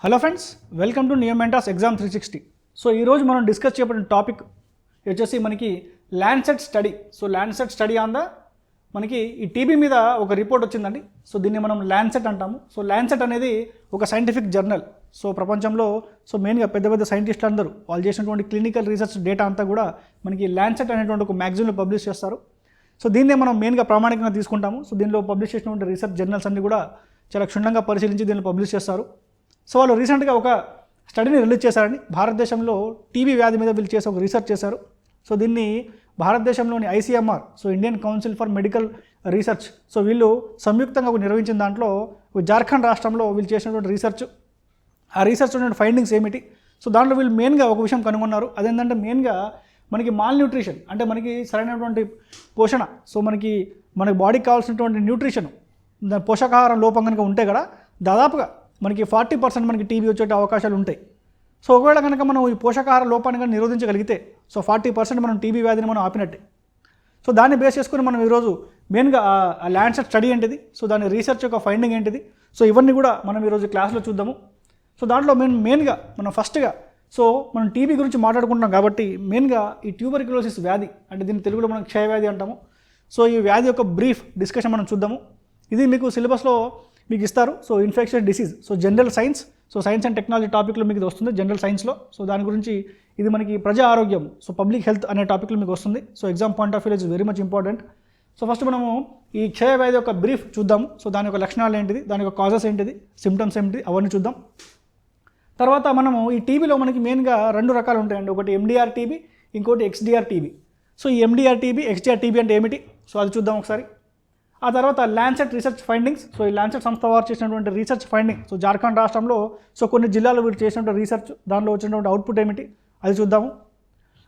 Hello friends, welcome to నియోమెంటాస్ exam 360. So ఈరోజు మనం డిస్కస్ చేయబడిన టాపిక్ వచ్చేసి మనకి Lancet study. So Lancet study on the మనకి ఈ టీబీ మీద ఒక రిపోర్ట్ వచ్చిందండి. సో దీన్ని మనం ల్యాన్సెట్ అంటాము. సో ల్యాన్సెట్ అనేది ఒక సైంటిఫిక్ జర్నల్. సో ప్రపంచంలో మెయిన్గా పెద్ద పెద్ద సైంటిస్టులు అందరూ వాళ్ళు చేసినటువంటి క్లినికల్ రీసెర్చ్ డేటా అంతా కూడా మనకి ల్యాన్సెట్ అనేటువంటి ఒక మ్యాగజైన్లో పబ్లిష్ చేస్తారు. సో దీన్నే మనం మెయిన్గా ప్రామాణికంగా తీసుకుంటాము. సో దీనిలో పబ్లిష్ చేసినటువంటి రీసెర్చ్ జర్నల్స్ అన్ని కూడా చాలా క్షుణ్ణంగా పరిశీలించి దీనిలో పబ్లిష్ చేస్తారు. సో వాళ్ళు రీసెంట్గా ఒక స్టడీని రిలీజ్ చేశారండి. భారతదేశంలో టీబీ వ్యాధి మీద వీళ్ళు చేసి ఒక రీసెర్చ్ చేశారు. సో దీన్ని భారతదేశంలోని ICMR, so Indian council for medical research, so వీళ్ళు సంయుక్తంగా నిర్వహించిన దాంట్లో జార్ఖండ్ రాష్ట్రంలో వీళ్ళు చేసినటువంటి రీసెర్చ్, ఆ రీసెర్చ్ ఉన్నటువంటి ఫైండింగ్స్ ఏమిటి. సో దాంట్లో వీళ్ళు మెయిన్గా ఒక విషయం కనుగొన్నారు. అదేంటంటే మెయిన్గా మనకి మాల్ న్యూట్రిషన్, అంటే మనకి సరైనటువంటి పోషణ, సో మనకి బాడీకి కావాల్సినటువంటి న్యూట్రిషన్, పోషకాహారం లోపం కనుక ఉంటే కూడా దాదాపుగా మనకి 40% మనకి టీబీ వచ్చే అవకాశాలు ఉంటాయి. సో ఒకవేళ కనుక మనం ఈ పోషకాహార లోపాన్ని కానీ నిరోధించగలిగితే సో 40% మనం టీబీ వ్యాధిని మనం ఆపినట్టే. సో దాన్ని బేస్ చేసుకుని మనం ఈరోజు మెయిన్గా ఆ ల్యాన్సెట్ స్టడీ ఏంటిది, సో దాని రీసెర్చ్ యొక్క ఫైండింగ్ ఏంటిది, సో ఇవన్నీ కూడా మనం ఈరోజు క్లాస్లో చూద్దాము. సో దాంట్లో మెయిన్గా మనం ఫస్ట్గా మనం టీబీ గురించి మాట్లాడుకుంటున్నాం కాబట్టి మెయిన్గా ఈ ట్యూబర్క్యులోసిస్ వ్యాధి, అంటే దీన్ని తెలుగులో మనం క్షయవ్యాధి అంటాము. సో ఈ వ్యాధి యొక్క బ్రీఫ్ డిస్కషన్ మనం చూద్దాము. ఇది మీకు సిలబస్లో మీకు ఇస్తారు. So infectious disease, so general science, so science and technology టాపిక్లో మీకు ఇది వస్తుంది జనరల్ సైన్స్లో. సో దాని గురించి ఇది మనకి ప్రజా ఆరోగ్యం, సో పబ్లిక్ హెల్త్ అనే టాపిక్లో మీకు వస్తుంది. So exam point of view is very much important. So first మనము ఈ క్షయ వ్యాధి యొక్క బ్రీఫ్ చూద్దాము. సో దాని యొక్క లక్షణాలు ఏంటిది, దాని యొక్క కాజెస్ ఏంటిది, సిమ్టమ్స్ ఏంటిది, అవన్నీ చూద్దాం. తర్వాత మనము ఈ టీబీలో మనకి మెయిన్గా 2 రకాలు ఉంటాయండి. ఒకటి ఎండిఆర్ టీబీ, ఇంకోటి ఎక్స్డిఆర్ టీబీ. సో ఈ ఎండిఆర్ టీబీ, ఎక్స్డిఆర్ టీబీ అంటే ఏమిటి, సో అది చూద్దాం ఒకసారి. ఆ తర్వాత ల్యాన్సెట్ రీసెర్చ్ ఫైండింగ్స్. సో ఈ ల్యాన్సెట్ సంస్థ వారు చేసినటువంటి రీసెర్చ్ ఫైండింగ్, సో జార్ఖండ్ రాష్ట్రంలో సో కొన్ని జిల్లాలు వీరు చేసినటువంటి రీసెర్చ్, దానిలో వచ్చినటువంటి అవుట్పుట్ ఏమిటి అది చూద్దాము.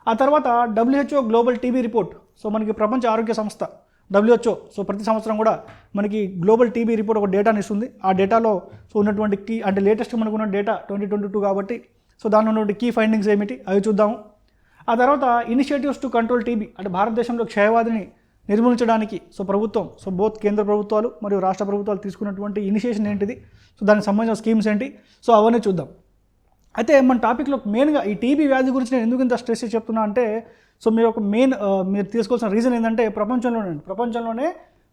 ఆ తర్వాత WHO global TB report. So మనకి ప్రపంచ ఆరోగ్య సంస్థ WHO సో ప్రతి సంవత్సరం కూడా మనకి గ్లోబల్ టీబీ రిపోర్ట్ ఒక డేటాని ఇస్తుంది. ఆ డేటాలో సో ఉన్నటువంటి కీ, అంటే లేటెస్ట్ మనకు ఉన్న డేటా 2022 కాబట్టి సో దానిలో ఉన్నటువంటి కీ ఫైండింగ్స్ ఏమిటి అవి చూద్దాము. ఆ తర్వాత ఇనిషియేటివ్స్ టు కంట్రోల్ టీబీ, అంటే భారతదేశంలో క్షయవ్యాధిని నిర్మూలించడానికి సో ప్రభుత్వం, సో బోత్ కేంద్ర ప్రభుత్వాలు మరియు రాష్ట్ర ప్రభుత్వాలు తీసుకున్నటువంటి ఇనిషియేషన్ ఏంటిది, సో దానికి సంబంధించిన స్కీమ్స్ ఏంటి, సో అవన్నీ చూద్దాం. అయితే మన టాపిక్లో మెయిన్గా ఈ టీబీ వ్యాధి గురించి నేను ఎందుకు ఇంత స్ట్రెస్ చెప్తున్నా అంటే, సో మీరు ఒక మీరు తీసుకోవాల్సిన రీజన్ ఏంటంటే ప్రపంచంలోనే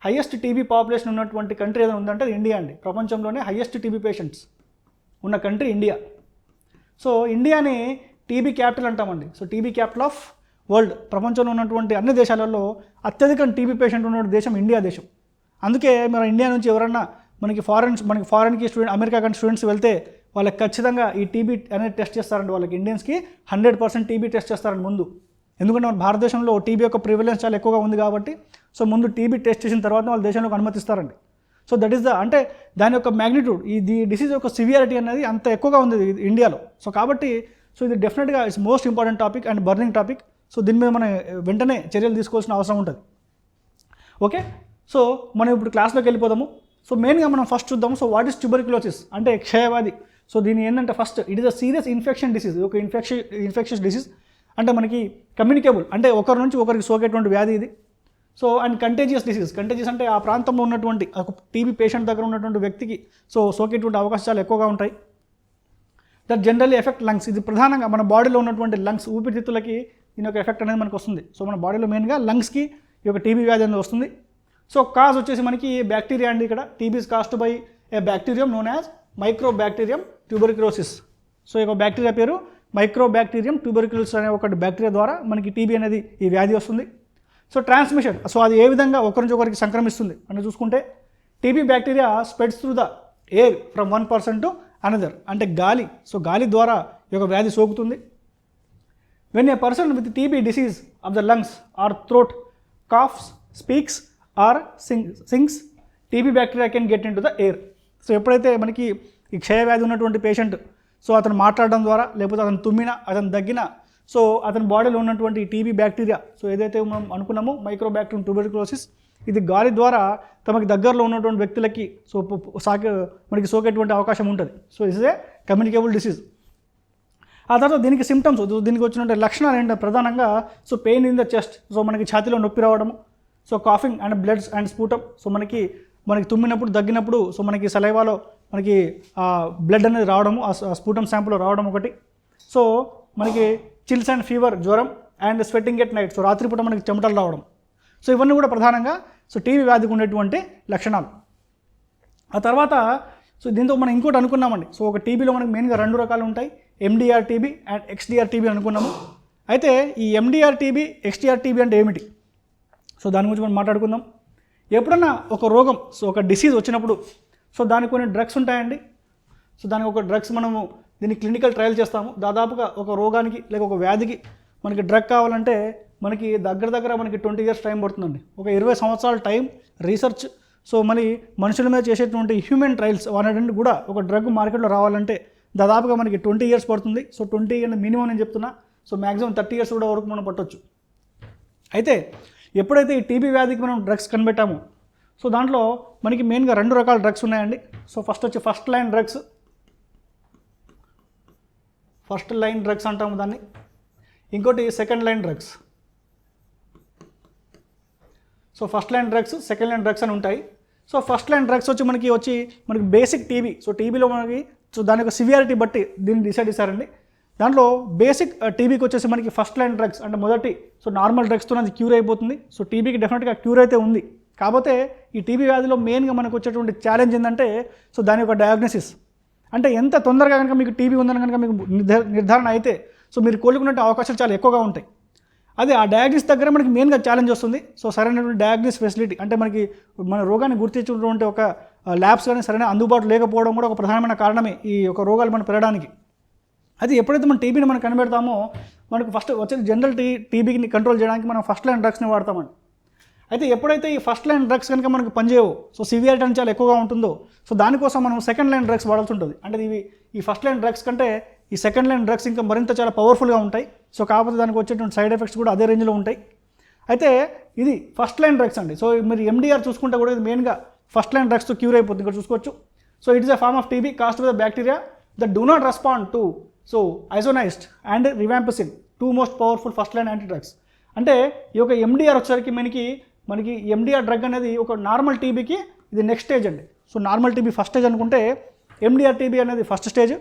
హైయెస్ట్ టీబీ పాపులేషన్ ఉన్నటువంటి కంట్రీ ఏదైనా ఉందంటే అది ఇండియా అండి. ప్రపంచంలోనే హైయెస్ట్ టీబీ పేషెంట్స్ ఉన్న కంట్రీ ఇండియా. సో ఇండియాని టీబీ క్యాపిటల్ అంటామండి. So TB capital of world. ప్రపంచంలో ఉన్నటువంటి అన్ని దేశాలలో అత్యధిక టీబీ పేషెంట్ ఉన్న దేశం ఇండియా దేశం. అందుకే మన ఇండియా నుంచి ఎవరన్నా మనకి ఫారెన్కి అమెరికా కంటే స్టూడెంట్స్ వెళ్తే వాళ్ళకి ఖచ్చితంగా ఈ టీబీ అనేది టెస్ట్ చేస్తారండి. వాళ్ళకి ఇండియన్స్కి 100% టీబీ టెస్ట్ చేస్తారండి ముందు. ఎందుకంటే మన భారతదేశంలో టీబీ యొక్క ప్రివిలెన్స్ చాలా ఎక్కువగా ఉంది కాబట్టి సో ముందు టీబీ టెస్ట్ చేసిన తర్వాత వాళ్ళ దేశంలోకి అనుమతిస్తారండి. సో దట్ ఈస్ అంటే దాని యొక్క మ్యాగ్నిట్యూడ్, ఈ డిసీజ్ యొక్క సివియారిటీ అనేది అంత ఎక్కువగా ఉంది ఇండియాలో. సో కాబట్టి ఇది డెఫినెట్గా it's most important topic and burning topic. So దీని మీద మనం వెంటనే చర్యలు తీసుకోవాల్సిన అవసరం ఉంటుంది. ఓకే, సో మనం ఇప్పుడు క్లాస్లోకి వెళ్ళిపోదాము. సో మెయిన్గా మనం ఫస్ట్ చూద్దాము. సో వాట్ ఈస్ ట్యూబర్క్యులోసిస్ అంటే క్షయవ్యాధి. సో దీని ఏంటంటే first it is a serious infection disease. ఒక ఇన్ఫెక్షస్ డిసీజ్ అంటే మనకి కమ్యూనికేబుల్, అంటే ఒకరి నుంచి ఒకరికి సోకేటువంటి వ్యాధి ఇది. So and contagious disease. Contagious అంటే ఆ ప్రాంతంలో ఉన్నటువంటి ఒక టీబీ పేషెంట్ దగ్గర ఉన్నటువంటి వ్యక్తికి సోకేటువంటి అవకాశాలు చాలా ఎక్కువగా ఉంటాయి. That generally effect lungs. ఇది ప్రధానంగా మన బాడీలో ఉన్నటువంటి లంగ్స్, ఊపిరితిత్తులకి దీని యొక్క ఎఫెక్ట్ అనేది మనకు వస్తుంది. సో మన బాడీలో మెయిన్గా లంగ్స్కి ఈ యొక్క టీబీ వ్యాధి అనేది వస్తుంది. సో కాజ్ వచ్చేసి మనకి బ్యాక్టీరియా అండి. ఇక్కడ TB is caused by a bacterium known as mycobacterium tuberculosis. So ఈ యొక్క బ్యాక్టీరియా పేరు మైక్రోబ్యాక్టీరియం ట్యూబర్క్యులోసిస్ అనే ఒక బ్యాక్టీరియా ద్వారా మనకి టీబీ అనేది ఈ వ్యాధి వస్తుంది. సో ట్రాన్స్మిషన్, సో అది ఏ విధంగా ఒకరి నుంచి ఒకరికి సంక్రమిస్తుంది అని చూసుకుంటే TB bacteria spreads through the air from 1 person to another, అంటే గాలి. సో గాలి ద్వారా ఈ యొక్క వ్యాధి సోకుతుంది. When a person with TB disease of the lungs or throat coughs, speaks or sings, TB bacteria can get into the air. So ఎప్పుడైతే మనకి ఈ క్షయవ్యాధి ఉన్నటువంటి పేషెంట్ సో అతను మాట్లాడడం ద్వారా, లేకపోతే అతను తుమ్మినా, అతను దగ్గినా, సో అతని బాడీలో ఉన్నటువంటి టీబీ బ్యాక్టీరియా, సో ఏదైతే మనం అనుకున్నామో మైక్రోబ్యాక్టీరియం ట్యూబర్క్యులోసిస్, ఇది గాలి ద్వారా తమకి దగ్గరలో ఉన్నటువంటి వ్యక్తులకి సో మనకి సోకేటువంటి అవకాశం ఉంటుంది. So is a communicable disease. ఆ తర్వాత దీనికి సిమ్టమ్స్, దీనికి వచ్చిన లక్షణాలు ఏంటంటే ప్రధానంగా so pain in the chest, so మనకి ఛాతీలో నొప్పి రావడము, so coughing and bloods and sputum, so మనకి తుమ్మినప్పుడు దగ్గినప్పుడు సో మనకి సలైవాలో మనకి బ్లడ్ అనేది రావడము, ఆ స్ఫూటం శాంపుల్ రావడం ఒకటి. సో మనకి చిల్స్ అండ్ ఫీవర్, జ్వరం and sweating at night, so రాత్రిపూట మనకి చెమటలు రావడం. సో ఇవన్నీ కూడా ప్రధానంగా సో టీబీ వ్యాధికి ఉండేటువంటి లక్షణాలు. ఆ తర్వాత సో దీంతో మనం ఇంకోటి అనుకున్నామండి. సో ఒక టీబీలో మనకి మెయిన్గా 2 రకాలు ఉంటాయి, MDR TB and XDR TB అనుకున్నాము. అయితే ఈ ఎండిఆర్ టీబీ, ఎక్స్డిఆర్ టీబీ అంటే ఏమిటి? సో దాని గురించి మనం మాట్లాడుకుందాం. ఎప్పుడన్నా ఒక రోగం, సో ఒక డిసీజ్ వచ్చినప్పుడు సో దానికి కొన్ని డ్రగ్స్ ఉంటాయండి. సో దానికి ఒక డ్రగ్స్ మనము దీన్ని క్లినికల్ ట్రయల్ చేస్తాము. దాదాపుగా ఒక రోగానికి లేక ఒక వ్యాధికి మనకి డ్రగ్ కావాలంటే మనకి దగ్గర మనకి 20 years టైం పడుతుందండి. ఒక 20 సంవత్సరాల టైం, రీసెర్చ్. సో మళ్ళీ మనుషుల మీద చేసేటువంటి హ్యూమన్ ట్రయల్స్ వాటి కూడా ఒక డ్రగ్ మార్కెట్లో రావాలంటే దాదాపుగా మనకి 20 years పడుతుంది. సో 20 years మినిమం నేను చెప్తున్నా. సో మ్యాక్సిమం 30 years కూడా వరకు మనం పట్టొచ్చు. అయితే ఎప్పుడైతే ఈ టీబీ వ్యాధికి మనం డ్రగ్స్ కనిపెట్టామో సో దాంట్లో మనకి మెయిన్గా 2 రకాల డ్రగ్స్ ఉన్నాయండి. సో ఫస్ట్ లైన్ డ్రగ్స్ అంటాము దాన్ని. ఇంకోటి second line drugs. So first line drugs, second line drugs అని ఉంటాయి. సో ఫస్ట్ లైన్ డ్రగ్స్ మనకి బేసిక్ టీబీ. సో టీబీలో మనకి సో దాని యొక్క సివియారిటీ బట్టి దీన్ని డిసైడ్ చేశారండి. దాంట్లో బేసిక్ టీబీకి వచ్చేసి మనకి ఫస్ట్ లైన్ డ్రగ్స్ అంటే మొదటి సో నార్మల్ డ్రగ్స్తో అది క్యూర్ అయిపోతుంది. సో టీబీకి డెఫినెట్గా క్యూర్ అయితే ఉంది. కాకపోతే ఈ టీబీ వ్యాధిలో మెయిన్గా మనకు వచ్చేటువంటి ఛాలెంజ్ ఏంటంటే సో దాని యొక్క డయాగ్నోసిస్. అంటే ఎంత తొందరగా కనుక మీకు టీబీ ఉందని కనుక మీకు నిర్ధారణ అయితే సో మీరు కోలుకునే అవకాశాలు చాలా ఎక్కువగా ఉంటాయి. అదే ఆ డయాగ్నోసిస్ దగ్గర మనకి మెయిన్గా ఛాలెంజ్ వస్తుంది. సో సరైనటువంటి డయాగ్నోసిస్ ఫెసిలిటీ అంటే మనకి మన రోగాన్ని గుర్తించినటువంటి ఒక ల్యాబ్స్ కానీ సరైన అందుబాటులో లేకపోవడం కూడా ఒక ప్రధానమైన కారణమే ఈ యొక్క రోగాలు మనం పెరగడానికి. అది ఎప్పుడైతే మనం టీబీని మనం కనిపెడతామో మనకు ఫస్ట్ వచ్చేది జనరల్ టీబీని కంట్రోల్ చేయడానికి మనం ఫస్ట్ లైన్ డ్రగ్స్ని వాడతామండి. అయితే ఎప్పుడైతే ఈ ఫస్ట్ లైన్ డ్రగ్స్ కనుక మనకు పనిచేయవు, సో సివియారిటీ అని చాలా ఎక్కువగా ఉంటుందో సో దానికోసం మనం సెకండ్ లైన్ డ్రగ్స్ వాడాల్సి ఉంటుంది. అంటే ఈ ఫస్ట్ లైన్ డ్రగ్స్ కంటే ఈ సెకండ్ లైన్ డ్రగ్స్ ఇంకా మరింత చాలా పవర్ఫుల్గా ఉంటాయి. సో కాకపోతే దానికి వచ్చేటువంటి సైడ్ ఎఫెక్ట్స్ కూడా అదే రేంజ్లో ఉంటాయి. అయితే ఇది ఫస్ట్ లైన్ డ్రగ్స్ అండి. సో మీరు ఎండిఆర్ చూసుకుంటే కూడా ఇది మెయిన్గా ఫస్ట్ లైన్ డ్రగ్స్తో క్యూర్ అయిపోతుంది. ఇక్కడ చూసుకోవచ్చు. So it is a form of TB caused with the bacteria that do not respond to so isoniazid and rifampicin, 2 most powerful first line anti drugs. అంటే ఈ యొక్క ఎండిఆర్ వచ్చేసరికి మనకి ఎండిఆర్ డ్రగ్ అనేది ఒక నార్మల్ టీబీకి ఇది నెక్స్ట్ స్టేజ్ అండి. So normal TB first stage అనుకుంటే ఎండిఆర్ టీబీ అనేది ఫస్ట్ స్టేజ్.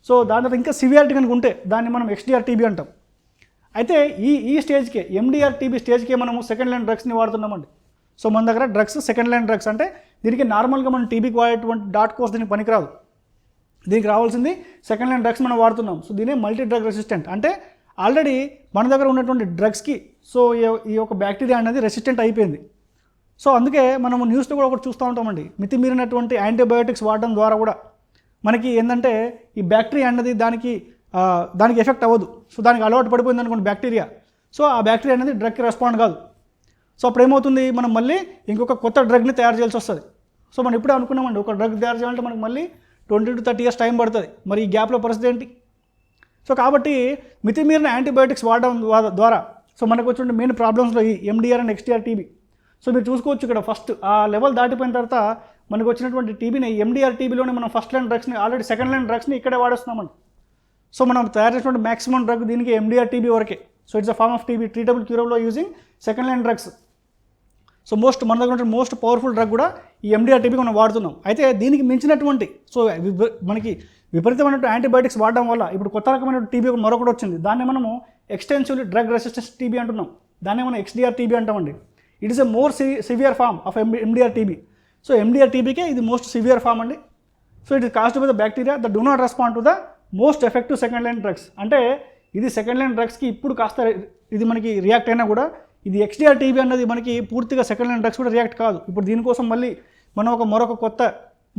సో దాని తర్వాత ఇంకా సివియారిటీ కనుక ఉంటే దాన్ని మనం ఎక్స్డిఆర్ టీబీ అంటాం. అయితే ఈ స్టేజ్కే ఎండిఆర్ టీబీ స్టేజ్కే మనము సెకండ్ లైన్ డ్రగ్స్ని వాడుతున్నామండి. సో మన దగ్గర డ్రగ్స్ సెకండ్ లైన్ డ్రగ్స్ అంటే దీనికి నార్మల్గా మనం టీబీకి వాడేటువంటి డాట్ కోర్స్ దీనికి పనికిరాదు. దీనికి రావాల్సింది సెకండ్ లైన్ డ్రగ్స్ మనం వాడుతున్నాం. సో దీనే మల్టీ డ్రగ్ రెసిస్టెంట్. అంటే ఆల్రెడీ మన దగ్గర ఉన్నటువంటి డ్రగ్స్కి సో ఈ యొక్క బ్యాక్టీరియా అనేది రెసిస్టెంట్ అయిపోయింది. సో అందుకే మనము న్యూస్లో కూడా ఒకటి చూస్తూ ఉంటామండి, మితిమీరినటువంటి యాంటీబయోటిక్స్ వాడడం ద్వారా కూడా మనకి ఏంటంటే ఈ బ్యాక్టీరియా అనేది దానికి ఎఫెక్ట్ అవ్వదు. సో దానికి అలవాటు పడిపోయింది అనుకోండి బ్యాక్టీరియా. సో ఆ బ్యాక్టీరియా అనేది డ్రగ్కి రెస్పాండ్ కాదు. సో అప్పుడు ఏమవుతుంది, మనం మళ్ళీ ఇంకొక కొత్త డ్రగ్ని తయారు చేయాల్సి వస్తుంది. సో మనం ఇప్పుడే అనుకున్నామండి ఒక డ్రగ్ తయారు చేయాలంటే మనకు మళ్ళీ 20 to 30 years టైం పడుతుంది. మరి ఈ గ్యాప్లో పరిస్థితి ఏంటి? సో కాబట్టి మితిమీరిన యాంటీబయోటిక్స్ వాడడం ద్వారా సో మనకు వచ్చిన మెయిన్ ప్రాబ్లమ్స్లో ఈ MDR and XDR TB. So మీరు చూసుకోవచ్చు ఇక్కడ ఫస్ట్ ఆ లెవెల్ దాటిపోయిన తర్వాత మనకు వచ్చినటువంటి టీబీని ఎండిఆర్ టీబీలోనే మనం ఫస్ట్ లైన్ డ్రగ్స్ని ఆల్రెడీ సెకండ్ లైన్ డ్రగ్స్ని ఇక్కడే వాడేస్తున్నామండి. సో మనం తయారు చేసినటువంటి మ్యాక్సిమం డ్రగ్ దీనికి ఎండిఆర్ టీబీ వరకే. So it's a form of TB treatable curable using second line drugs. So మన దగ్గర ఉన్న మోస్ట్ పవర్ఫుల్ డ్రగ్ కూడా ఈ ఎండిఆర్ టీబీకి మనం వాడుతున్నాం. అయితే దీనికి మించినటువంటి సో మనకి విపరీతమైనటువంటి యాంటీబయాటిక్స్ వాడడం వల్ల ఇప్పుడు కొత్త రకమైన టీబీ మరొకటి వచ్చింది. దాన్ని మనము ఎక్స్టెన్సివ్లీ డ్రగ్ రెసిస్టెన్స్ టీబీ అంటున్నాం. దాన్ని మనం ఎక్స్డిఆర్ టీబీ అంటామండి. It is a more severe form of MDR TB. So MDR టీబీకే ఇది మోస్ట్ సివియర్ ఫార్మ్ అండి. So it is caused by the bacteria that do not respond to the most effective second line drugs. అంటే ఇది second line డ్రగ్స్కి ఇప్పుడు కాస్త ఇది మనకి రియాక్ట్ అయినా కూడా ఇది ఎక్స్డిఆర్ టీబీ అన్నది మనకి పూర్తిగా సెకండ్ లైన్ డ్రగ్స్ కూడా రియాక్ట్ కాదు. ఇప్పుడు దీనికోసం మళ్ళీ మనం మరొక కొత్త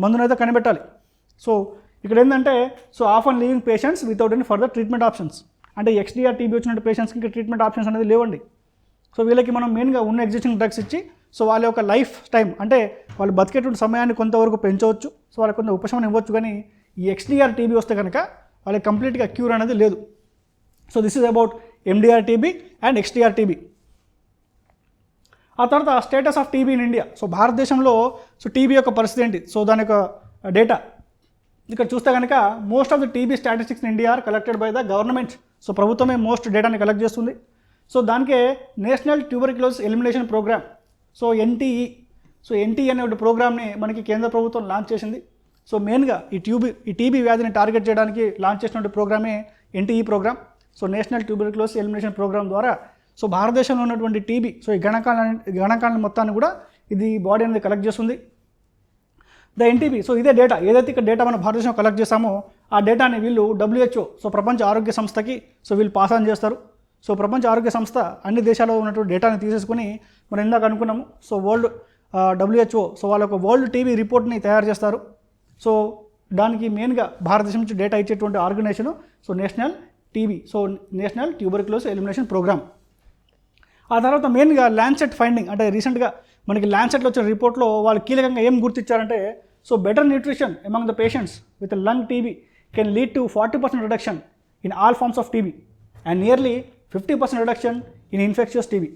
మందునైతే కనిపెట్టాలి. సో ఇక్కడ ఏంటంటే so often leaving patients without any further treatment options. అంటే ఎక్స్డిఆర్ టీబీ వచ్చినట్టు పేషెంట్స్కి ఇంకా ట్రీట్మెంట్ ఆప్షన్స్ అనేది లేవండి. సో వీళ్ళకి మనం మెయిన్గా ఉన్న ఎగ్జిస్టింగ్ డ్రగ్స్ ఇచ్చి సో వాళ్ళ యొక్క లైఫ్ టైం అంటే వాళ్ళు బతికేటువంటి సమయాన్ని కొంతవరకు పెంచవచ్చు. సో వాళ్ళకి కొంత ఉపశమనం ఇవ్వచ్చు. కానీ ఈ ఎక్స్డిఆర్ టీబీ వస్తే కనుక వాళ్ళకి కంప్లీట్గా క్యూర్ అనేది లేదు. So this is about MDR TB and XDR TB. ఆ తర్వాత status of TB in India. So భారతదేశంలో సో టీబీ యొక్క పరిస్థితి ఏంటి? సో దాని యొక్క డేటా ఇక్కడ చూస్తే కనుక most of the TB statistics in India are collected by the government. So ప్రభుత్వమే మోస్ట్ డేటాని కలెక్ట్ చేస్తుంది. సో దానికే national tuberculosis elimination programme so NTE. So NTE అనే ఒక ప్రోగ్రామ్ని మనకి కేంద్ర ప్రభుత్వం లాంచ్ చేసింది. సో మెయిన్గా ఈ టీబీ వ్యాధిని టార్గెట్ చేయడానికి లాంచ్ చేసినటువంటి ప్రోగ్రామే NTE programme. So national tuberculosis elimination programme ద్వారా సో భారతదేశంలో ఉన్నటువంటి టీబీ సో ఈ గణాంకాలను మొత్తాన్ని కూడా ఇది బాడీ అనేది కలెక్ట్ చేస్తుంది. ద ఎన్టీబీ సో ఇదే డేటా, ఏదైతే ఇక్కడ డేటా మన భారతదేశంలో కలెక్ట్ చేస్తామో ఆ డేటాని వీళ్ళు WHO సో ప్రపంచ ఆరోగ్య సంస్థకి సో వీళ్ళు పాస్ ఆన్ చేస్తారు. సో ప్రపంచ ఆరోగ్య సంస్థ అన్ని దేశాల్లో ఉన్నటువంటి డేటాని తీసేసుకుని మనం ఇందాక అనుకున్నాము సో WHO సో వాళ్ళ ఒక వరల్డ్ టీబీ రిపోర్ట్ని తయారు చేస్తారు. సో దానికి మెయిన్గా భారతదేశం నుంచి డేటా ఇచ్చేటువంటి organisation so national TB so national tuberculosis elimination programme. ఆ తర్వాత మెయిన్గా ల్యాన్సెట్ ఫైండింగ్, అంటే రీసెంట్గా మనకి ల్యాన్సెట్లో వచ్చిన రిపోర్ట్లో వాళ్ళు కీలకంగా ఏం గుర్తించారంటే so better nutrition among the patients with lung TB can lead to 40% reduction in all forms of TB and nearly 50% reduction in infectious TB.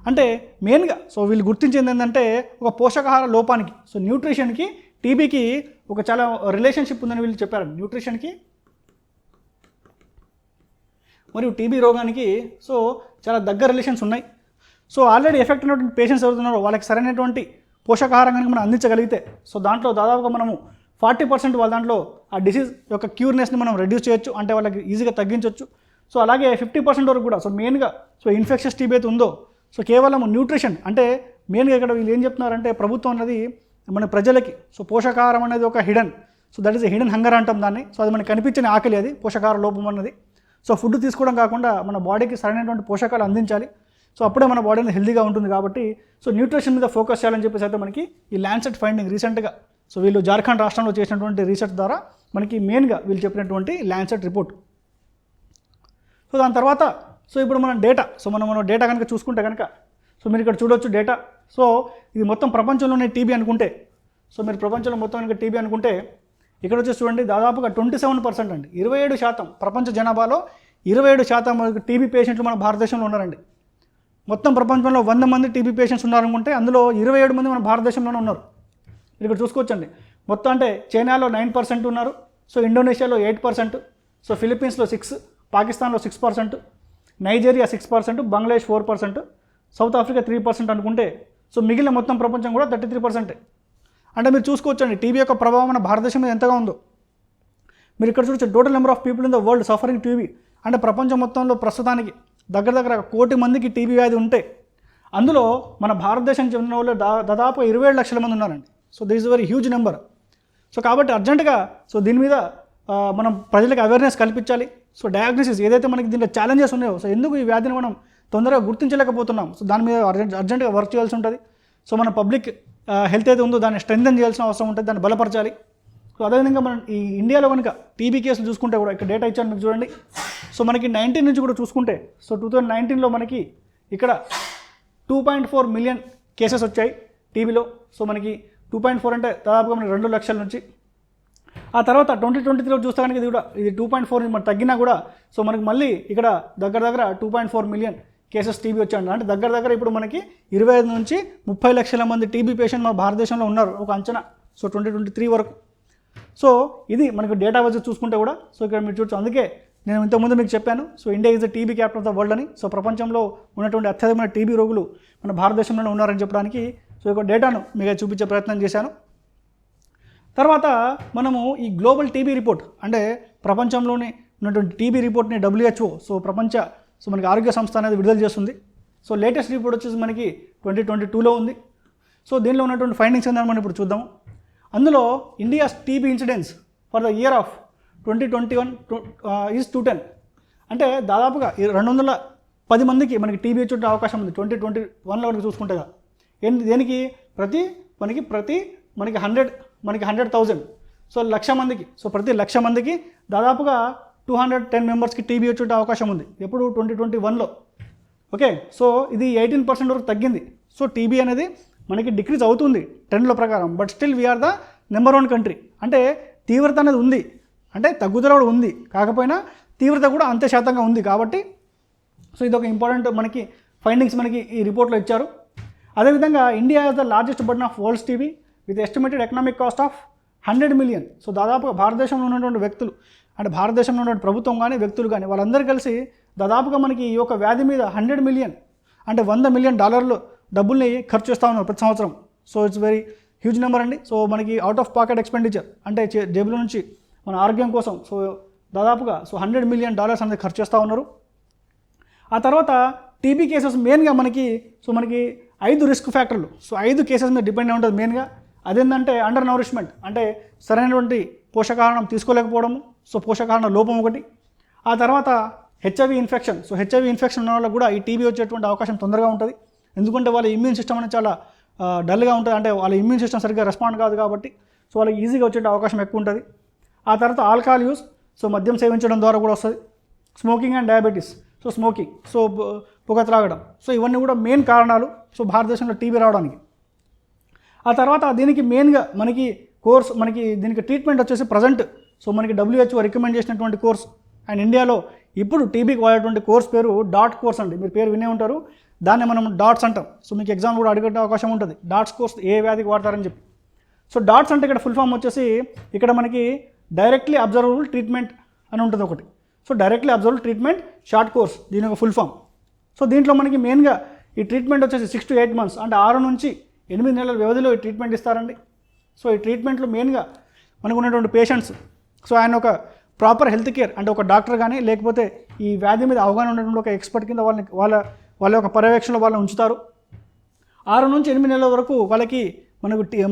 అంటే మెయిన్గా సో వీళ్ళు గుర్తించింది ఏంటంటే ఒక పోషకాహార లోపానికి సో న్యూట్రిషన్కి టీబీకి ఒక చాలా రిలేషన్షిప్ ఉందని వీళ్ళు చెప్పారు. న్యూట్రిషన్కి మరియు టీబీ రోగానికి సో చాలా దగ్గర రిలేషన్స్ ఉన్నాయి. సో ఆల్రెడీ ఎఫెక్ట్ అయినటువంటి పేషెంట్స్ ఎవరుతున్నారో వాళ్ళకి సరైనటువంటి పోషకాహారం కనుక మనం అందించగలిగితే సో దాంట్లో దాదాపుగా మనము 40% వాళ్ళ దాంట్లో ఆ డిసీజ్ యొక్క క్యూర్నెస్ని మనం రెడ్యూస్ చేయొచ్చు, అంటే వాళ్ళకి ఈజీగా తగ్గించవచ్చు. సో అలాగే 50% వరకు కూడా సో మెయిన్గా సో ఇన్ఫెక్షస్ టీబీ అయితే ఉందో సో కేవలం న్యూట్రిషన్, అంటే మెయిన్గా ఇక్కడ వీళ్ళు ఏం చెప్తున్నారంటే ప్రభుత్వం అనేది మన ప్రజలకి సో పోషకాహారం అనేది ఒక hidden, so that is a hidden hunger అంటాం దాన్ని. సో అది మనకి కనిపించిన ఆకలి, అది పోషకాహార లోపం అన్నది. సో ఫుడ్ తీసుకోవడం కాకుండా మన బాడీకి సరైనటువంటి పోషకాలు అందించాలి. సో అప్పుడే మన బాడీ అనేది హెల్తీగా ఉంటుంది. కాబట్టి సో న్యూట్రిషన్ మీద ఫోకస్ చేయాలని చెప్పేసి అయితే మనకి ఈ ల్యాన్సెట్ ఫైండింగ్ రీసెంట్గా సో వీళ్ళు జార్ఖండ్ రాష్ట్రంలో చేసినటువంటి రీసెర్చ్ ద్వారా మనకి మెయిన్గా వీళ్ళు చెప్పినటువంటి ల్యాన్సెట్ రిపోర్ట్. సో దాని తర్వాత సో ఇప్పుడు మనం డేటా కనుక చూసుకుంటే కనుక సో మీరు ఇక్కడ చూడొచ్చు డేటా. సో ఇది మొత్తం ప్రపంచంలోనే టీబీ అనుకుంటే సో మీరు ప్రపంచంలో మొత్తం కనుక టీబీ అనుకుంటే ఇక్కడ వచ్చేసి చూడండి దాదాపుగా 27% అండి, 27% ప్రపంచ జనాభాలో 27% టీబీ పేషెంట్లు మన భారతదేశంలో ఉన్నారండి. మొత్తం ప్రపంచంలో 100 మంది టీబీ పేషెంట్స్ ఉన్నారనుకుంటే అందులో 27 మంది మన భారతదేశంలోనే ఉన్నారు. ఇక్కడ చూసుకోవచ్చండి. మొత్తం అంటే చైనాలో 9% ఉన్నారు, సో ఇండోనేషియాలో 8%, సో ఫిలిప్పీన్స్లో 6%, పాకిస్తాన్లో 6%, నైజీరియా 6%, బంగ్లాదేశ్ 4%, సౌత్ ఆఫ్రికా 3% అనుకుంటే సో మిగిలిన మొత్తం ప్రపంచం కూడా 33%. అంటే మీరు చూసుకోవచ్చండి టీబీ యొక్క ప్రభావం మన భారతదేశం మీద ఎంతగా ఉందో. మీరు ఇక్కడ చూడొచ్చు total number of people in the world suffering TB, అంటే ప్రపంచం మొత్తంలో ప్రస్తుతానికి దగ్గర 1 కోటి మందికి టీబీ వ్యాధి ఉంటే అందులో మన భారతదేశానికి చెందిన వాళ్ళు దాదాపు 27 లక్షల మంది ఉన్నారండి. So this is very huge number. So కాబట్టి అర్జెంటుగా సో దీని మీద మనం ప్రజలకు అవేర్నెస్ కల్పించాలి. సో డయాగ్నోసిస్ ఏదైతే మనకి దీంట్లో ఛాలెంజెస్ ఉన్నాయో సో ఎందుకు ఈ వ్యాధిని మనం తొందరగా గుర్తించలేకపోతున్నాం, సో దాని మీద అర్జెంటుగా వర్క్ చేయాల్సి ఉంటుంది. సో మన పబ్లిక్ హెల్త్ అయితే ఉందో దాన్ని స్ట్రెంథెన్ చేయాల్సిన అవసరం ఉంటుంది, దాన్ని బలపరచాలి. సో అదేవిధంగా మనం ఈ ఇండియాలో కనుక టీబీ కేసులు చూసుకుంటే కూడా ఇక్కడ డేటా ఇచ్చాను మీకు చూడండి. సో మనకి 19 నుంచి కూడా చూసుకుంటే సో 2019లో మనకి ఇక్కడ 2.4 మిలియన్ కేసెస్ వచ్చాయి టీబీలో. సో మనకి 2.4 అంటే దాదాపుగా మనకి 2 లక్షల నుంచి. ఆ తర్వాత 2023లో చూస్తే కనుక ఇది 2.4 మనం తగ్గినా కూడా సో మనకి మళ్ళీ ఇక్కడ దగ్గర 2.4 మిలియన్ కేసెస్ టీబీ వచ్చాయండి. అంటే దగ్గర ఇప్పుడు మనకి 25 నుంచి 30 లక్షల మంది టీబీ పేషెంట్ మన భారతదేశంలో ఉన్నారు ఒక అంచనా. సో 2023 వరకు. సో ఇది మనకు డేటా వచ్చి చూసుకుంటే కూడా సో ఇక్కడ మీరు చూడచ్చు. అందుకే నేను ఇంతకుముందు మీకు చెప్పాను so India is the TB capital of the world అని. సో ప్రపంచంలో ఉన్నటువంటి అత్యధికమైన టీబీ రోగులు మన భారతదేశంలోనే ఉన్నారని చెప్పడానికి సో ఒక డేటాను మీకు చూపించే ప్రయత్నం చేశాను. తర్వాత మనము ఈ గ్లోబల్ టీబీ రిపోర్ట్, అంటే ప్రపంచంలోనే ఉన్నటువంటి టీబీ రిపోర్ట్ని WHO సో మనకి ఆరోగ్య సంస్థ అనేది విడుదల చేస్తుంది. సో లేటెస్ట్ రిపోర్ట్ వచ్చేసి మనకి 2022లో ఉంది. సో దీనిలో ఉన్నటువంటి ఫైండింగ్స్ ఏంటని మనం ఇప్పుడు చూద్దాము. అందులో India's TB incidence for the year of 2021 is 210. అంటే దాదాపుగా 210 మందికి మనకి టీబీ వచ్చే అవకాశం ఉంది 2021లో మనకి చూసుకుంటే. దేనికి మనకి 100,000 సో 1,00,000 మందికి, సో ప్రతి 1,00,000 మందికి దాదాపుగా 210 మెంబర్స్కి టీబీ వచ్చే అవకాశం ఉంది ఎప్పుడు 2021లో. ఓకే, సో ఇది 18% వరకు తగ్గింది. సో టీబీ అనేది మనకి డిక్రీజ్ అవుతుంది ట్రెండ్ల ప్రకారం, but still we are the number 1 country. అంటే తీవ్రత అనేది ఉంది, అంటే తగ్గుదల కూడా ఉంది, కాకపోయినా తీవ్రత కూడా అంతే శాతంగా ఉంది. కాబట్టి సో ఇది ఒక ఇంపార్టెంట్ మనకి ఫైండింగ్స్ మనకి ఈ రిపోర్ట్లో ఇచ్చారు. అదేవిధంగా India is the largest burden of world's TB with estimated economic cost of 100 million. So దాదాపుగా భారతదేశంలో ఉన్నటువంటి వ్యక్తులు, అంటే భారతదేశంలో ఉన్నటువంటి ప్రభుత్వం కానీ వ్యక్తులు కానీ వాళ్ళందరూ కలిసి దాదాపుగా మనకి ఈ యొక్క వ్యాధి మీద 100 మిలియన్ అంటే $100 మిలియన్ డబ్బుల్ని ఖర్చు చేస్తూ ఉన్నారు ప్రతి సంవత్సరం. So it's very huge number అండి. సో మనకి అవుట్ ఆఫ్ పాకెట్ ఎక్స్పెండిచర్ అంటే జేబుల నుంచి మన ఆరోగ్యం కోసం సో దాదాపుగా సో $100 మిలియన్ అనేది ఖర్చు చేస్తూ ఉన్నారు. ఆ తర్వాత టీబీ కేసెస్ మెయిన్గా మనకి 5 రిస్క్ ఫ్యాక్టర్లు, సో 5 కేసెస్ మీద డిపెండ్ అయి ఉంటుంది మెయిన్గా. అదేంటంటే అండర్ నౌరిష్మెంట్ అంటే సరైనటువంటి పోషకాహారం తీసుకోలేకపోవడము, సో పోషకాహార లోపం ఒకటి. ఆ తర్వాత HIV infection, so HIV infection ఉన్న వాళ్ళకి కూడా ఈ టీబీ వచ్చేటువంటి అవకాశం తొందరగా ఉంటుంది. ఎందుకంటే వాళ్ళ ఇమ్యూన్ సిస్టమ్ అనేది చాలా డల్గా ఉంటుంది, అంటే వాళ్ళ ఇమ్యూన్ సిస్టమ్ సరిగ్గా రెస్పాండ్ కాదు కాబట్టి సో వాళ్ళకి ఈజీగా వచ్చే అవకాశం ఎక్కువ ఉంటుంది. ఆ తర్వాత ఆల్కహాల్ యూస్, సో మద్యం సేవించడం ద్వారా కూడా వస్తుంది. Smoking and diabetes, so smoking, so పొగ త్రాగడం, సో ఇవన్నీ కూడా మెయిన్ కారణాలు సో భారతదేశంలో టీబీ రావడానికి. ఆ తర్వాత దీనికి మెయిన్గా మనకి దీనికి ట్రీట్మెంట్ వచ్చేసి ప్రజెంట్ సో మనకి WHO రికమెండ్ చేసినటువంటి కోర్స్ అండ్ ఇండియాలో ఇప్పుడు టీబీకి వాడేటువంటి కోర్స్ పేరు డాట్ కోర్స్ అండి. మీరు పేరు వినే ఉంటారు, దాన్ని మనం డాట్స్ అంటాం. సో మీకు ఎగ్జామ్ కూడా అడిగే అవకాశం ఉంటుంది, డాట్స్ కోర్స్ ఏ వ్యాధికి వాడతారని చెప్పి. సో డాట్స్ అంటే ఇక్కడ ఫుల్ ఫామ్ వచ్చేసి ఇక్కడ మనకి డైరెక్ట్లీ అబ్జర్వబుల్ ట్రీట్మెంట్ అని ఉంటుంది ఒకటి. So directly observable treatment short course దీని ఒక ఫుల్ ఫామ్. సో దీంట్లో మనకి మెయిన్గా ఈ ట్రీట్మెంట్ వచ్చేసి 6 to 8 months అంటే 6 నుంచి 8 నెలల వ్యవధిలో ఈ ట్రీట్మెంట్ ఇస్తారండి. సో ఈ ట్రీట్మెంట్లో మెయిన్గా మనకు ఉన్నటువంటి పేషెంట్స్ సో ఆయన ఒక ప్రాపర్ హెల్త్ కేర్ అంటే ఒక డాక్టర్ కానీ లేకపోతే ఈ వ్యాధి మీద అవగాహన ఉన్నటువంటి ఒక ఎక్స్పర్ట్ కింద వాళ్ళ యొక్క పర్యవేక్షణలో వాళ్ళని ఉంచుతారు. 6 నుంచి 8 నెలల వరకు వాళ్ళకి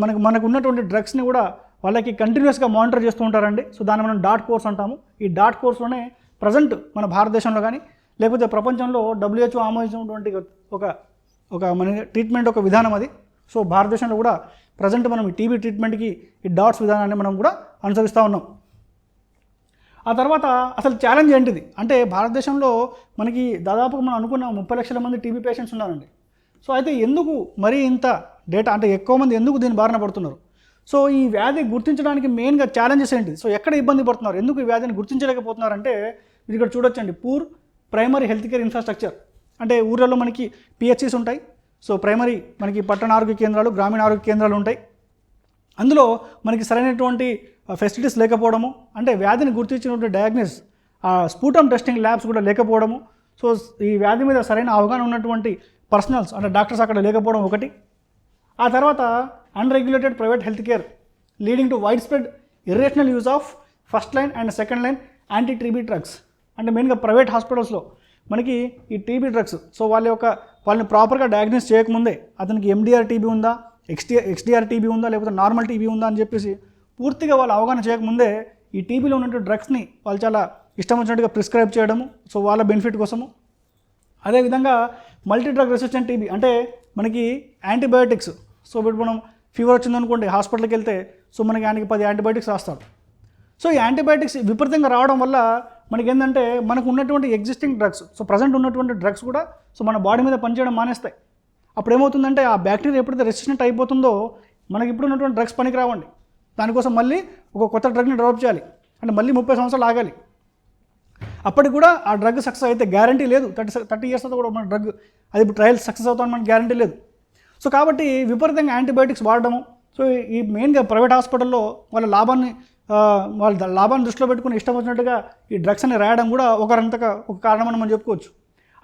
మనకు ఉన్నటువంటి డ్రగ్స్ని కూడా వాళ్ళకి కంటిన్యూస్గా మానిటర్ చేస్తూ ఉంటారండి. సో దాన్ని మనం డాట్ కోర్స్ అంటాము. ఈ డాట్ కోర్స్లోనే ప్రజెంట్ మన భారతదేశంలో కానీ లేకపోతే ప్రపంచంలో WHO ఆమోదించినటువంటి ఒక మన ట్రీట్మెంట్ ఒక విధానం అది. సో భారతదేశంలో కూడా ప్రజెంట్ మనం ఈ టీబీ ట్రీట్మెంట్కి ఈ డాట్స్ విధానాన్ని మనం కూడా అనుసరిస్తూ ఉన్నాం. ఆ తర్వాత అసలు ఛాలెంజ్ ఏంటిది అంటే భారతదేశంలో మనకి దాదాపుగా మనం అనుకున్న 30 లక్షల మంది టీబీ పేషెంట్స్ ఉన్నారండి. సో అయితే ఎందుకు మరీ ఇంత డేటా అంటే ఎక్కువ మంది ఎందుకు దీని బారిన పడుతున్నారు? సో ఈ వ్యాధి గుర్తించడానికి మెయిన్గా ఛాలెంజెస్ ఏంటి? సో ఎక్కడ ఇబ్బంది పడుతున్నారు, ఎందుకు ఈ వ్యాధిని గుర్తించలేకపోతున్నారంటే మీరు ఇక్కడ చూడొచ్చండి, poor primary health care infrastructure అంటే ఊర్లలో మనకి PHCs ఉంటాయి. సో ప్రైమరీ మనకి పట్టణ ఆరోగ్య కేంద్రాలు, గ్రామీణ ఆరోగ్య కేంద్రాలు ఉంటాయి. అందులో మనకి సరైనటువంటి ఫెసిలిటీస్ లేకపోవడము, అంటే వ్యాధిని గుర్తించినటువంటి డయాగ్నోస్ స్పూటమ్ టెస్టింగ్ ల్యాబ్స్ కూడా లేకపోవడము. సో ఈ వ్యాధి మీద సరైన అవగాహన ఉన్నటువంటి పర్సనల్స్ అంటే డాక్టర్స్ అక్కడ లేకపోవడం ఒకటి. ఆ తర్వాత unregulated private health care leading to wide spread irrational use of first line and second line anti TB drugs. అంటే మెయిన్గా ప్రైవేట్ హాస్పిటల్స్లో మనకి ఈ టీబీ డ్రగ్స్ సో వాళ్ళని ప్రాపర్గా డయాగ్నోస్ చేయకముందే అతనికి MDR టీబీ ఉందా, XDR టీబీ ఉందా, లేకపోతే నార్మల్ టీబీ ఉందా అని చెప్పేసి పూర్తిగా వాళ్ళు అవగాహన చేయకముందే ఈ టీబీలో ఉన్నటువంటి డ్రగ్స్ని వాళ్ళు చాలా ఇష్టం వచ్చినట్టుగా ప్రిస్క్రైబ్ చేయడము సో వాళ్ళ బెనిఫిట్ కోసము. అదేవిధంగా మల్టీ డ్రగ్ రెసిస్టెంట్ టీబీ అంటే మనకి యాంటీబయోటిక్స్. సో ఇప్పుడు మనం ఫీవర్ వచ్చిందనుకోండి హాస్పిటల్కి వెళ్తే సో మనకి 10 యాంటీబయోటిక్స్ రాస్తాడు. సో ఈ యాంటీబయాటిక్స్ విపరీతంగా రావడం వల్ల మనకి ఏంటంటే మనకు ఉన్నటువంటి ఎగ్జిస్టింగ్ డ్రగ్స్ సో ప్రజెంట్ ఉన్నటువంటి డ్రగ్స్ కూడా సో మన బాడీ మీద పనిచేయడం మానేస్తాయి. అప్పుడు ఏమవుతుందంటే ఆ బ్యాక్టీరియా ఎప్పుడైతే రెసిస్టెంట్ అయిపోతుందో మనకి ఇప్పుడు ఉన్నటువంటి డ్రగ్స్ పనికి రావండి. దానికోసం మళ్ళీ ఒక కొత్త డ్రగ్ని డెవలప్ చేయాలి, అంటే మళ్ళీ 30 సంవత్సరాలు ఆగాలి. అప్పటికి కూడా ఆ డ్రగ్ సక్సెస్ అయితే గ్యారంటీ లేదు. 30 years తర్వాత కూడా మన డ్రగ్ అది ఇప్పుడు ట్రయల్స్ సక్సెస్ అవుతామని మనకు గ్యారంటీ లేదు. సో కాబట్టి విపరీతంగా యాంటీబయాటిక్స్ వాడడము. సో ఈ మెయిన్గా ప్రైవేట్ హాస్పిటల్లో వాళ్ళ లాభాన్ని దృష్టిలో పెట్టుకుని ఇష్టం వచ్చినట్టుగా ఈ డ్రగ్స్ అని రాయడం కూడా ఒక కారణమని మనం చెప్పుకోవచ్చు.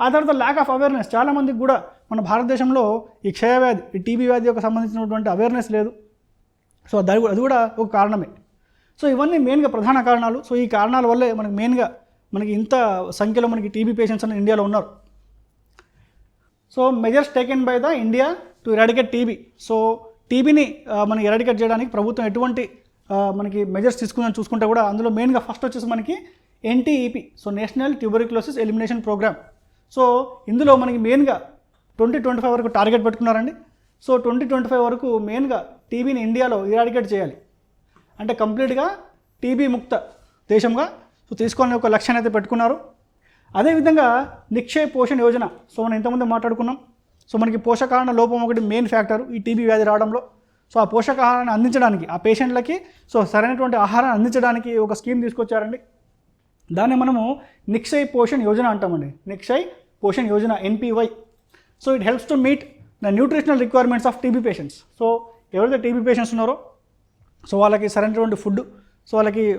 ఆ తర్వాత ల్యాక్ ఆఫ్ అవేర్నెస్, చాలామందికి కూడా మన భారతదేశంలో ఈ క్షయవ్యాధి ఈ టీబీ వ్యాధి యొక్క సంబంధించినటువంటి అవేర్నెస్ లేదు. సో అది కూడా ఒక కారణమే. సో ఇవన్నీ మెయిన్గా ప్రధాన కారణాలు. సో ఈ కారణాల వల్లే మనకి ఇంత సంఖ్యలో మనకి టీబీ పేషెంట్స్ అని ఇండియాలో ఉన్నారు. So measures taken by the India to eradicate TB. So టీబీని మనకి ఎరాడికేట్ చేయడానికి ప్రభుత్వం ఎటువంటి మనకి మెజర్స్ తీసుకుందని చూసుకుంటే కూడా అందులో మెయిన్గా ఫస్ట్ వచ్చేసి మనకి NTEP so national tuberculosis elimination programme. So ఇందులో మనకి మెయిన్గా 2025 వరకు టార్గెట్ పెట్టుకున్నారండి. సో 2025 వరకు మెయిన్గా టీబీని ఇండియాలో ఎరాడికేట్ చేయాలి, అంటే కంప్లీట్గా టీబీ ముక్త దేశంగా సో తీసుకోవాలని ఒక లక్ష్యాన్ని అయితే పెట్టుకున్నారు. అదేవిధంగా నిక్షయ్ పోషణ్ యోజన. సో మనం ఇంతకుముందు మాట్లాడుకున్నాం. సో మనకి పోషకాహార లోపం ఒకటి మెయిన్ ఫ్యాక్టర్ ఈ టీబీ వ్యాధి రావడంలో. సో ఆ పోషకాహారాన్ని అందించడానికి ఆ పేషెంట్లకి సో సరైనటువంటి ఆహారాన్ని అందించడానికి ఒక స్కీమ్ తీసుకొచ్చారండి. దాన్ని మనము నిక్షయ్ పోషణ్ యోజన అంటామండి. Nikshay Poshan Yojana NPY. So it helps to meet the nutritional requirements of TB patients. So ఎవరైతే టీబీ పేషెంట్స్ ఉన్నారో సో వాళ్ళకి సరైనటువంటి ఫుడ్ సో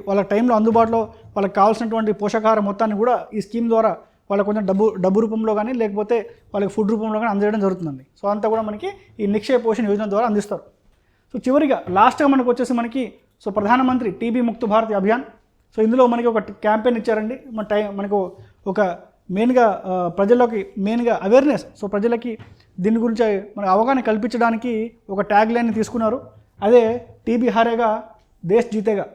వాళ్ళ టైంలో అందుబాటులో వాళ్ళకి కావాల్సినటువంటి పోషకాహారం మొత్తాన్ని కూడా ఈ స్కీమ్ ద్వారా వాళ్ళకి కొంచెం డబ్బు రూపంలో కానీ లేకపోతే వాళ్ళకి ఫుడ్ రూపంలో కానీ అందజేయడం జరుగుతుందండి. సో అంతా కూడా మనకి ఈ నిక్షయ్ పోషణ్ యోజన ద్వారా అందిస్తారు. సో చివరిగా లాస్ట్గా మనకు వచ్చేసి సో ప్రధానమంత్రి టీబీ ముక్త భారత్ అభియాన్. సో ఇందులో మనకి ఒక క్యాంపెయిన్ ఇచ్చారండి. మనకు ఒక మెయిన్గా ప్రజల్లోకి మెయిన్గా అవేర్నెస్, సో ప్రజలకి దీని గురించి మన అవగాహన కల్పించడానికి ఒక ట్యాగ్ లైన్ని తీసుకున్నారు. అదే టీబీ హారేగా దేశ్ జీతేగా.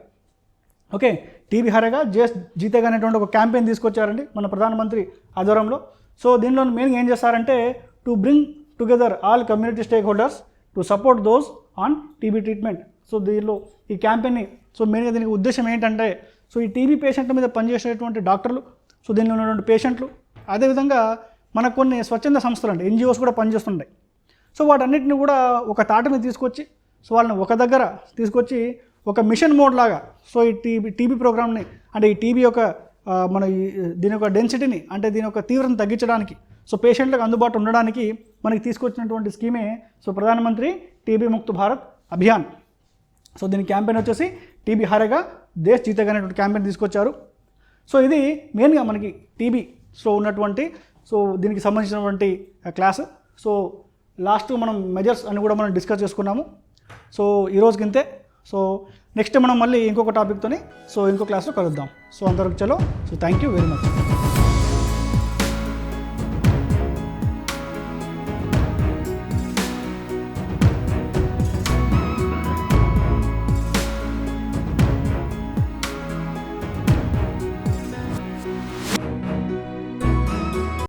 ఓకే, టీబీ హారేగా దేశ్ జీతేగా అనేటువంటి ఒక క్యాంపెయిన్ తీసుకొచ్చారండి మన ప్రధానమంత్రి ఆధ్వర్యంలో. సో దీనిలో మెయిన్గా ఏం చేస్తారంటే to bring together all community stake holders to support those on TB treatment. So దీనిలో ఈ క్యాంపెయిన్ని సో మెయిన్గా దీనికి ఉద్దేశం ఏంటంటే సో ఈ టీబీ పేషెంట్ల మీద పనిచేసేటువంటి డాక్టర్లు, సో దీనిలో ఉన్నటువంటి పేషెంట్లు, అదేవిధంగా మనకు కొన్ని స్వచ్ఛంద సంస్థలు అంటే ఎన్జిఓస్ కూడా పనిచేస్తుంటాయి. సో వాటన్నిటిని కూడా ఒక తాటని తీసుకొచ్చి సో వాళ్ళని ఒక దగ్గర తీసుకొచ్చి ఒక మిషన్ మోడ్ లాగా సో ఈ టీబీ ప్రోగ్రామ్ని అంటే ఈ టీబీ యొక్క దీని యొక్క డెన్సిటీని అంటే దీని యొక్క తీవ్రతను తగ్గించడానికి సో పేషెంట్లకు అందుబాటులో ఉండడానికి మనకి తీసుకొచ్చినటువంటి స్కీమే సో ప్రధానమంత్రి టీబీ ముక్త భారత్ అభియాన్. సో దీని క్యాంపెయిన్ వచ్చేసి టీబీ హారేగా దేశ్ జీతేగా అనేటువంటి క్యాంపెయిన్ తీసుకొచ్చారు. సో ఇది మెయిన్గా మనకి టీబీలో ఉన్నటువంటి సో దీనికి సంబంధించినటువంటి క్లాస్. సో లాస్ట్ మనం మెజర్స్ అని కూడా మనం డిస్కస్ చేసుకున్నాము. సో ఈరోజుకి ఇంతే. సో నెక్స్ట్ మనం మళ్ళీ ఇంకొక టాపిక్తోని సో ఇంకో క్లాస్లో కలుద్దాం. సో అంతవరకు చలో. So thank you very much.